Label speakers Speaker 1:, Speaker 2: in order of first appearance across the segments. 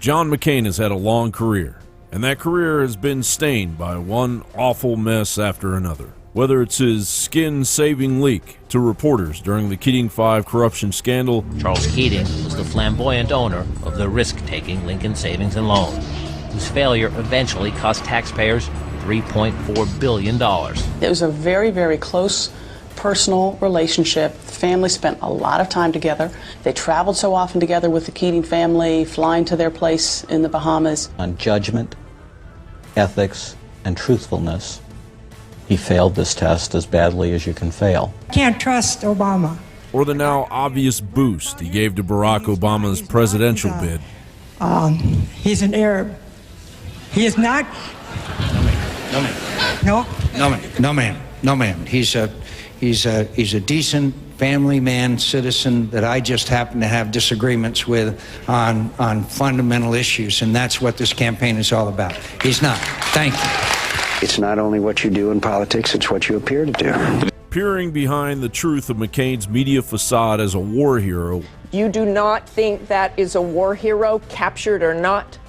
Speaker 1: John McCain has had a long career, and that career has been stained by one awful mess after another. Whether it's his skin-saving leak to reporters during the Keating 5 corruption scandal.
Speaker 2: Charles Keating was the flamboyant owner of the risk-taking Lincoln Savings and Loan, whose failure eventually cost taxpayers $3.4 billion.
Speaker 3: It was a very, very close personal relationship. The family spent a lot of time together. They traveled so often together with the Keating family, flying to their place in the Bahamas.
Speaker 4: On judgment, ethics, and truthfulness, he failed this test as badly as you can fail.
Speaker 5: Can't trust Obama.
Speaker 1: Or the now obvious boost he gave to Barack Obama's presidential bid.
Speaker 5: He's an Arab. He is not.
Speaker 6: No, ma'am.
Speaker 5: No?
Speaker 6: No, ma'am. No, ma'am. No, ma'am. He's a decent family man, citizen that I just happen to have disagreements with on fundamental issues, and that's what this campaign is all about. He's not. Thank you.
Speaker 7: It's not only what you do in politics, it's what you appear to do.
Speaker 1: Peering behind the truth of McCain's media facade as a war hero.
Speaker 8: You do not think that is a war hero, captured or not?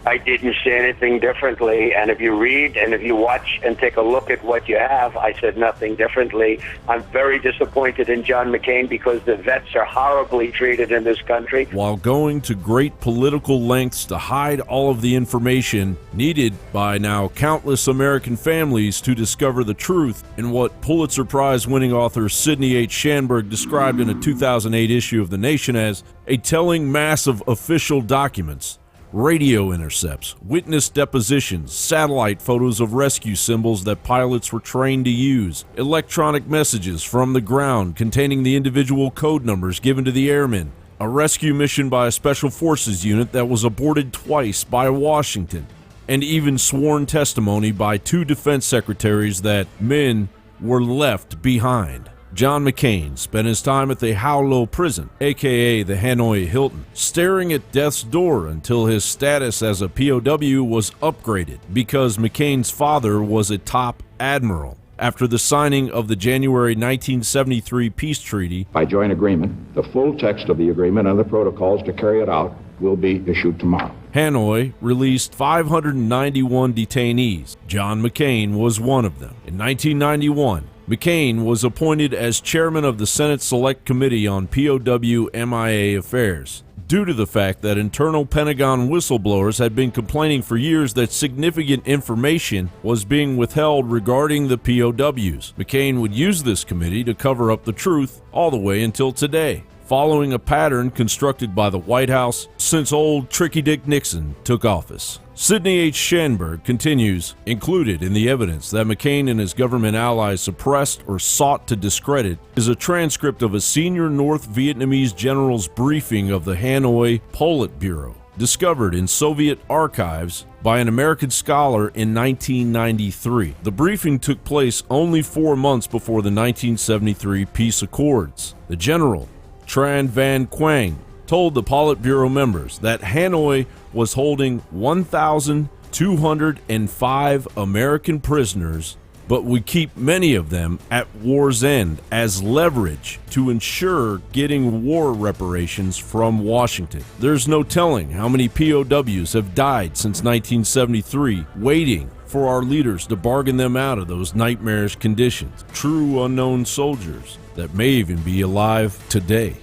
Speaker 9: I didn't say anything differently, and if you read and if you watch and take a look at what you have, I said nothing differently. I'm very disappointed in John McCain because the vets are horribly treated in this country.
Speaker 1: While going to great political lengths to hide all of the information needed by now countless American families to discover the truth in what Pulitzer Prize-winning author Sidney H. Schanberg described in a 2008 issue of The Nation as a telling mass of official documents. Radio intercepts, witness depositions, satellite photos of rescue symbols that pilots were trained to use, electronic messages from the ground containing the individual code numbers given to the airmen, a rescue mission by a special forces unit that was aborted twice by Washington, and even sworn testimony by 2 defense secretaries that men were left behind. John McCain spent his time at the Howlow prison, aka the Hanoi Hilton, staring at death's door until his status as a POW was upgraded because McCain's father was a top admiral. After the signing of the January 1973 peace treaty,
Speaker 10: by joint agreement, the full text of the agreement and the protocols to carry it out will be issued tomorrow.
Speaker 1: Hanoi released 591 detainees. John McCain was one of them. In 1991, McCain was appointed as chairman of the Senate Select Committee on POW MIA Affairs, due to the fact that internal Pentagon whistleblowers had been complaining for years that significant information was being withheld regarding the POWs. McCain would use this committee to cover up the truth all the way until today, following a pattern constructed by the White House since old Tricky Dick Nixon took office. Sidney H. Schanberg continues, included in the evidence that McCain and his government allies suppressed or sought to discredit is a transcript of a senior North Vietnamese general's briefing of the Hanoi Politburo, discovered in Soviet archives by an American scholar in 1993. The briefing took place only 4 months before the 1973 peace accords. The general, Tran Van Quang, told the Politburo members that Hanoi was holding 1,205 American prisoners, but would keep many of them at war's end as leverage to ensure getting war reparations from Washington. There's no telling how many POWs have died since 1973, waiting for our leaders to bargain them out of those nightmarish conditions. True unknown soldiers that may even be alive today.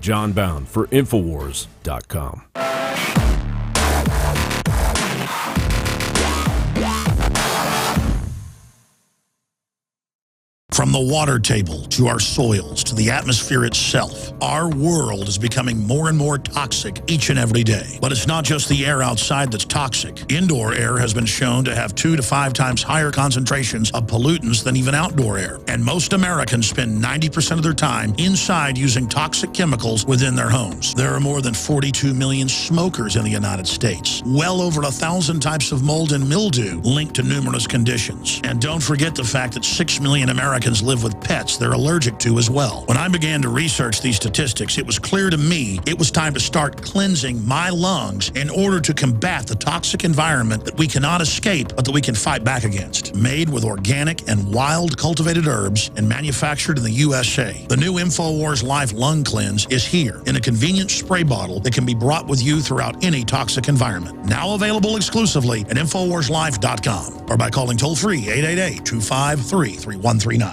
Speaker 1: John Bound for Infowars.com.
Speaker 11: From the water table to our soils to the atmosphere itself, our world is becoming more and more toxic each and every day. But it's not just the air outside that's toxic. Indoor air has been shown to have 2 to 5 times higher concentrations of pollutants than even outdoor air. And most Americans spend 90% of their time inside using toxic chemicals within their homes. There are more than 42 million smokers in the United States. Well over 1,000 types of mold and mildew linked to numerous conditions. And don't forget the fact that 6 million Americans Americans live with pets they're allergic to as well. When I began to research these statistics, it was clear to me it was time to start cleansing my lungs in order to combat the toxic environment that we cannot escape, but that we can fight back against. Made with organic and wild cultivated herbs and manufactured in the USA, the new InfoWars Life Lung Cleanse is here in a convenient spray bottle that can be brought with you throughout any toxic environment. Now available exclusively at InfoWarsLife.com or by calling toll-free 888-253-3139.